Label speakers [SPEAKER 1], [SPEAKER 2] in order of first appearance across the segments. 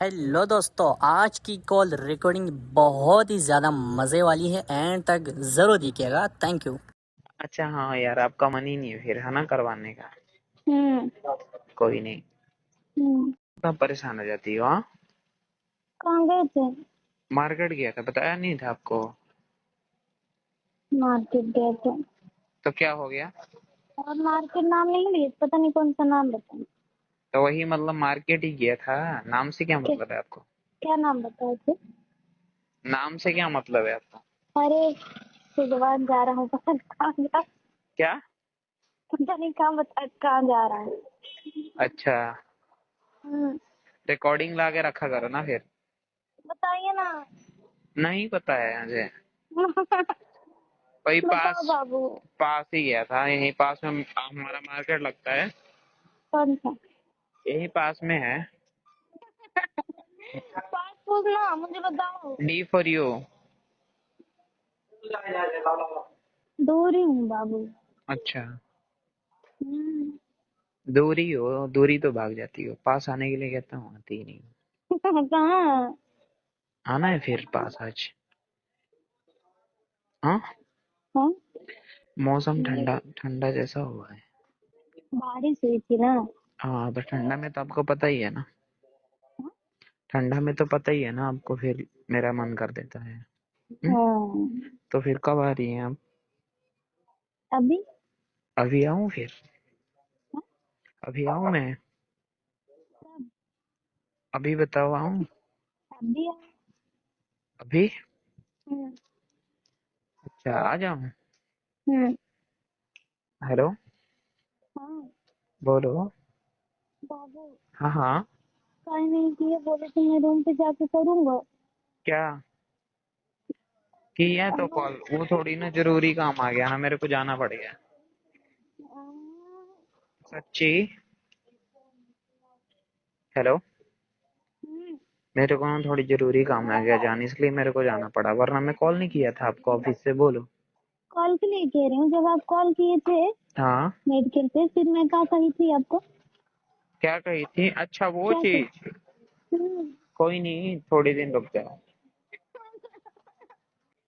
[SPEAKER 1] Hello दोस्तों, आज की कॉल रिकॉर्डिंग बहुत ही ज़्यादा मज़े वाली है। एंड तक ज़रूर देखिएगा। Thank you.
[SPEAKER 2] अच्छा हाँ यार, आपका मन ही नहीं है फिर, है ना, करवाने का।
[SPEAKER 3] हम्म।
[SPEAKER 2] कोई नहीं,
[SPEAKER 3] हम्म।
[SPEAKER 2] तब परेशान हो जाती हो। हाँ,
[SPEAKER 3] कहाँ गए थे?
[SPEAKER 2] मार्केट गया था, बताया नहीं था आपको?
[SPEAKER 3] मार्केट गए थे।
[SPEAKER 2] तो क्या हो गया?
[SPEAKER 3] और मार्केट नाम नहीं लिए, पता नहीं कौन सा नाम बताए।
[SPEAKER 2] तो वही मतलब मार्केट ही गया था, नाम से क्या
[SPEAKER 3] क्या,
[SPEAKER 2] मतलब है आपको?
[SPEAKER 3] क्या नाम बताए थे?
[SPEAKER 2] नाम से क्या मतलब है आपको?
[SPEAKER 3] अरे सुजवान जा रहा हूँ, पता नहीं कहाँ जा,
[SPEAKER 2] क्या?
[SPEAKER 3] पता नहीं कहाँ बता कहाँ जा रहा है।
[SPEAKER 2] अच्छा,
[SPEAKER 3] हम्म।
[SPEAKER 2] रिकॉर्डिंग ला के रखा करो ना फिर।
[SPEAKER 3] बताइए ना।
[SPEAKER 2] नहीं पता है मुझे। वही
[SPEAKER 3] बताओ
[SPEAKER 2] पास
[SPEAKER 3] बाबू।
[SPEAKER 2] पास ही गया था, यही पास में हमारा मार्केट लगता है,
[SPEAKER 3] कौन सा?
[SPEAKER 2] यही पास में है।
[SPEAKER 3] पास पूछना, मुझे बताओ।
[SPEAKER 2] D for you.
[SPEAKER 3] दूर ही हूँ बाबू।
[SPEAKER 2] अच्छा,
[SPEAKER 3] हम्म।
[SPEAKER 2] दूरी हो, दूरी तो भाग जाती हो, पास आने के लिए कहता हूँ, आती ही नहीं।
[SPEAKER 3] कहाँ?
[SPEAKER 2] आना है फिर पास आज। हाँ,
[SPEAKER 3] हाँ?
[SPEAKER 2] मौसम ठंडा ठंडा जैसा हुआ है।
[SPEAKER 3] बारिश हुई थी ना।
[SPEAKER 2] हाँ, तो ठंडा में तो आपको पता ही है ना, ठंडा में तो पता ही है ना आपको, फिर मेरा मन कर देता है।
[SPEAKER 3] हाँ।
[SPEAKER 2] तो फिर कब आ रही हैं आप?
[SPEAKER 3] अभी?
[SPEAKER 2] अभी आऊँ फिर?
[SPEAKER 3] हाँ?
[SPEAKER 2] अभी आऊँ मैं?
[SPEAKER 3] कब?
[SPEAKER 2] अभी बताओ, आऊँ?
[SPEAKER 3] अभी आओ।
[SPEAKER 2] अभी?
[SPEAKER 3] हम्म।
[SPEAKER 2] अच्छा, आ जाऊँ?
[SPEAKER 3] हम्म।
[SPEAKER 2] हेलो,
[SPEAKER 3] हाँ
[SPEAKER 2] बोलो।
[SPEAKER 3] बाबू।
[SPEAKER 2] हाँ हाँ।
[SPEAKER 3] कहीं नहीं किए, बोले तो मैं रूम पे जाके करूंगा।
[SPEAKER 2] क्या की है तो कॉल? वो थोड़ी ना जरूरी काम आ गया ना, मेरे को जाना पड़ गया। सच्ची? हेलो,
[SPEAKER 3] हम्म।
[SPEAKER 2] मेरे को ना थोड़ी जरूरी काम आ गया जान, इसलिए मेरे को जाना पड़ा, वरना मैं कॉल नहीं किया था आपको ऑफिस से। बोलो।
[SPEAKER 3] कॉल के लिए कह रही हूँ, जब आप कॉल किए थे
[SPEAKER 2] हाँ,
[SPEAKER 3] मेडिकल पे, फिर मैं क्या कही थी आपको?
[SPEAKER 2] क्या कही थी? अच्छा, वो
[SPEAKER 3] क्या कही?
[SPEAKER 2] चीज।
[SPEAKER 3] हम्म।
[SPEAKER 2] कोई नहीं, थोड़ी दिन रुक जाओ।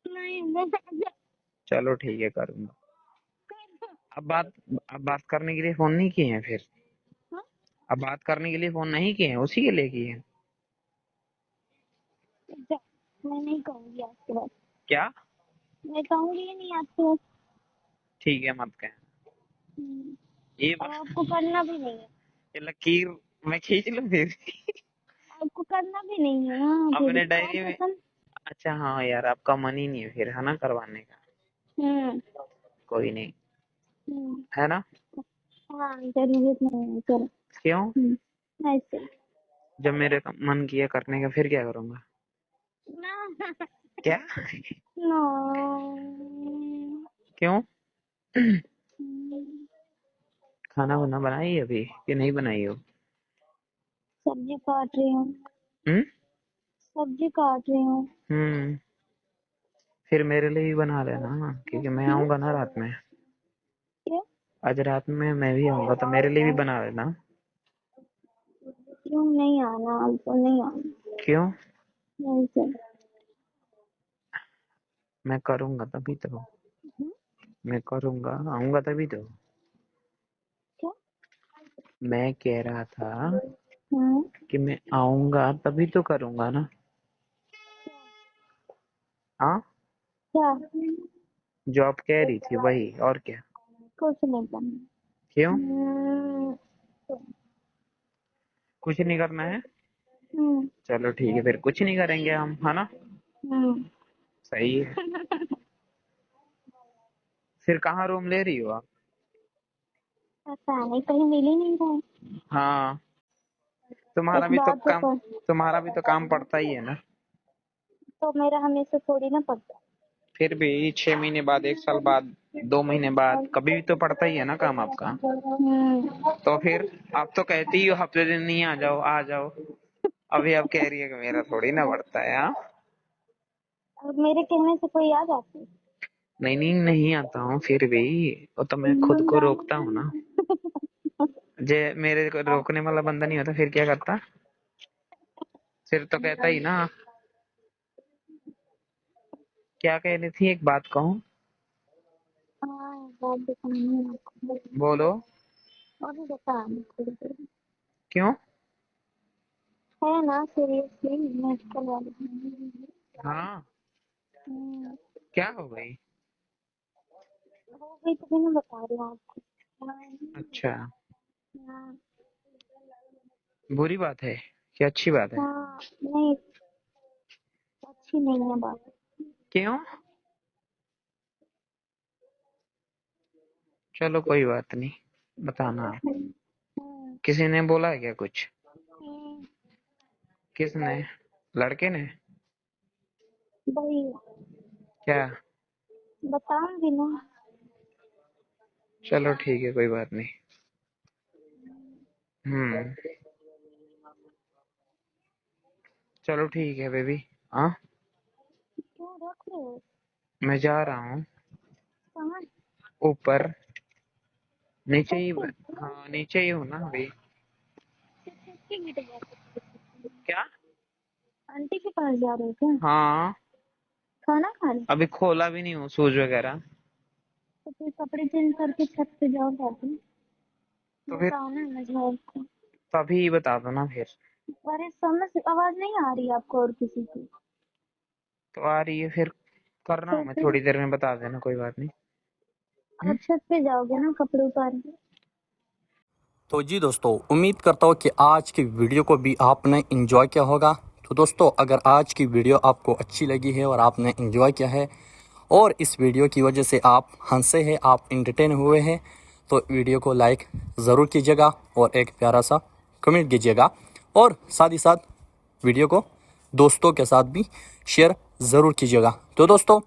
[SPEAKER 3] नहीं मैं
[SPEAKER 2] चलो ठीक है, करूंगा। अब बात अब बात करने के लिए फोन नहीं किए हैं फिर?
[SPEAKER 3] हाँ?
[SPEAKER 2] अब बात करने के लिए फोन नहीं किए हैं, उसी के लिए किए हैं।
[SPEAKER 3] मैं नहीं कहूंगी आपके बाद।
[SPEAKER 2] क्या?
[SPEAKER 3] मैं कहूंगी ही नहीं आपके बाद।
[SPEAKER 2] ठीक है, मत कहें। ये
[SPEAKER 3] और आपको करना भी नहीं है।
[SPEAKER 2] ये लकीर मैं खींच लूं फिर?
[SPEAKER 3] आपको करना भी नहीं है, हाँ फिर
[SPEAKER 2] अपने
[SPEAKER 3] और
[SPEAKER 2] डायरी में।
[SPEAKER 3] पसंद।
[SPEAKER 2] अच्छा हाँ यार, आपका मन ही नहीं है फिर, है ना, करवाने का।
[SPEAKER 3] हम्म।
[SPEAKER 2] कोई नहीं,
[SPEAKER 3] हम्म।
[SPEAKER 2] है ना।
[SPEAKER 3] हाँ जरूरत नहीं है, चलो।
[SPEAKER 2] क्यों?
[SPEAKER 3] ऐसे।
[SPEAKER 2] जब मेरे का मन किया करने का, फिर क्या करूंगा?
[SPEAKER 3] ना।
[SPEAKER 2] क्या?
[SPEAKER 3] नो।
[SPEAKER 2] क्यों? खाना वाना बनाई अभी कि नहीं बनाई हो?
[SPEAKER 3] सब्जी काट रही हूँ।
[SPEAKER 2] हम्म।
[SPEAKER 3] सब्जी काट रही हूँ।
[SPEAKER 2] हम्म। फिर मेरे लिए भी बना लेना, क्योंकि मैं आऊंगा ना रात में।
[SPEAKER 3] क्या?
[SPEAKER 2] आज रात में मैं भी आऊंगा, तो मेरे लिए भी बना लेना।
[SPEAKER 3] क्यों नहीं आना, आपको नहीं आना।
[SPEAKER 2] क्यों?
[SPEAKER 3] नहीं सर।
[SPEAKER 2] मैं करूंगा तभी तो। मैं करूंगा, आऊंगा तभी तो।
[SPEAKER 3] क्या?
[SPEAKER 2] मैं कह रहा था
[SPEAKER 3] हाँ।
[SPEAKER 2] कि मैं आऊंगा तभी तो करूंगा ना। हाँ,
[SPEAKER 3] क्या?
[SPEAKER 2] जो आप कह रही थी वही, और क्या?
[SPEAKER 3] कुछ नहीं करना।
[SPEAKER 2] क्यों?
[SPEAKER 3] हम्म।
[SPEAKER 2] कुछ नहीं करना है?
[SPEAKER 3] हम्म।
[SPEAKER 2] चलो ठीक है, फिर कुछ नहीं करेंगे हम, है ना।
[SPEAKER 3] हम्म।
[SPEAKER 2] सही है। फिर कहाँ रूम ले रही हो आप?
[SPEAKER 3] पता नहीं, कहीं मिल ही नहीं रहा है।
[SPEAKER 2] हाँ,
[SPEAKER 3] एक बात तो
[SPEAKER 2] तुम्हारा भी तो काम पड़ता ही है ना।
[SPEAKER 3] मेरा हमेशा थोड़ी ना पड़ता।
[SPEAKER 2] फिर भी 6 महीने बाद, 1 साल बाद, 2 महीने बाद, कभी भी तो पड़ता ही है ना काम आपका। तो फिर आप तो कहती ही हो हफ्ते दिन नहीं आ जाओ, आ जाओ। अभी आप कह रही है कि मेरा थोड़ी ना पड़ता है। हाँ,
[SPEAKER 3] अब मेरे कहने से कोई आ जाती है।
[SPEAKER 2] नहीं नहीं, नहीं आता हूँ फिर भी। वो तो मैं खुद को रोकता हूँ ना। जे मेरे को रोकने वाला बंदा नहीं होता, फिर क्या करता? फिर तो कहता ही ना। क्या कह रही थी, एक बात कहूँ?
[SPEAKER 3] हाँ बात बतानी है आपको।
[SPEAKER 2] बोलो।
[SPEAKER 3] और भी बता थोड़ी देर
[SPEAKER 2] क्यों?
[SPEAKER 3] है ना सीरियसली मेडिकल वाले।
[SPEAKER 2] हाँ,
[SPEAKER 3] हम्म,
[SPEAKER 2] क्या हो गई?
[SPEAKER 3] हो गई तभी मैं बता रही हूँ आपको।
[SPEAKER 2] अच्छा,
[SPEAKER 3] हाँ
[SPEAKER 2] बुरी बात है क्या अच्छी बात है?
[SPEAKER 3] हाँ नहीं अच्छी नहीं है बात।
[SPEAKER 2] क्यों? चलो कोई बात नहीं, बताना आप।
[SPEAKER 3] हम्म,
[SPEAKER 2] किसी ने बोला है क्या कुछ?
[SPEAKER 3] हम्म,
[SPEAKER 2] किसने? लड़के ने?
[SPEAKER 3] वही
[SPEAKER 2] क्या?
[SPEAKER 3] बताऊंगी ना।
[SPEAKER 2] चलो ठीक है, कोई बात नहीं। हम्म, चलो ठीक है बेबी। हाँ,
[SPEAKER 3] क्यों रख रहे हो?
[SPEAKER 2] मैं जा रहा हूँ
[SPEAKER 3] कहाँ?
[SPEAKER 2] ऊपर। नीचे ही।
[SPEAKER 3] कैसे?
[SPEAKER 2] हाँ, नीचे ही हूँ ना अभी।
[SPEAKER 3] किसके गिट जा रहे हो?
[SPEAKER 2] क्या?
[SPEAKER 3] आंटी के पास जा रहे हो क्या?
[SPEAKER 2] हाँ,
[SPEAKER 3] खाना खा रहे?
[SPEAKER 2] अभी खोला भी नहीं हूँ शूज वगैरह।
[SPEAKER 3] तो फिर कपड़े चेंज करके छत पे जाओ जाके।
[SPEAKER 2] तो फिर
[SPEAKER 3] बताओ ना मैं आपको।
[SPEAKER 2] तभी बता दो ना फिर।
[SPEAKER 3] अरे समझ आवाज नहीं आ रही आपको और किसी की?
[SPEAKER 2] तो आ रही है फिर। कर रहा
[SPEAKER 3] तो
[SPEAKER 2] हूँ मैं,
[SPEAKER 3] फिर
[SPEAKER 2] थोड़ी देर में बता देना, कोई बात नहीं।
[SPEAKER 3] आप छत पे जाओगे ना कपड़े उतार के।
[SPEAKER 1] तो जी दोस्तों, उम्मीद करता हूँ कि आज की वीडियो को भी आपने एंजॉय किया होगा। तो दोस्तों, अगर आज की वीडियो आपको अच्छी लगी है और आपने एंजॉय किया है और इस वीडियो की वजह से आप हंसे हैं, आप एंटरटेन हुए हैं, तो वीडियो को लाइक ज़रूर कीजिएगा और एक प्यारा सा कमेंट कीजिएगा और साथ ही साथ वीडियो को दोस्तों के साथ भी शेयर ज़रूर कीजिएगा। तो दोस्तों,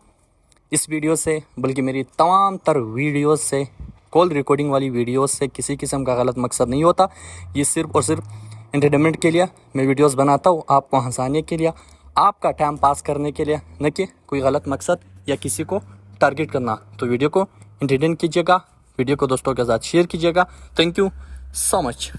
[SPEAKER 1] इस वीडियो से बल्कि मेरी तमाम तर वीडियोस से, कॉल रिकॉर्डिंग वाली वीडियोस से किसी किस्म का गलत मकसद नहीं होता। ये सिर्फ और सिर्फ एंटरटेनमेंट के लिए मैं वीडियोस बनाता हूँ, आपको हंसाने के लिए, आपका टाइम पास करने के लिए, न कि कोई गलत मकसद या किसी को टारगेट करना। तो वीडियो को एंटरटेन कीजिएगा, वीडियो को दोस्तों के साथ शेयर कीजिएगा। Thank you so much.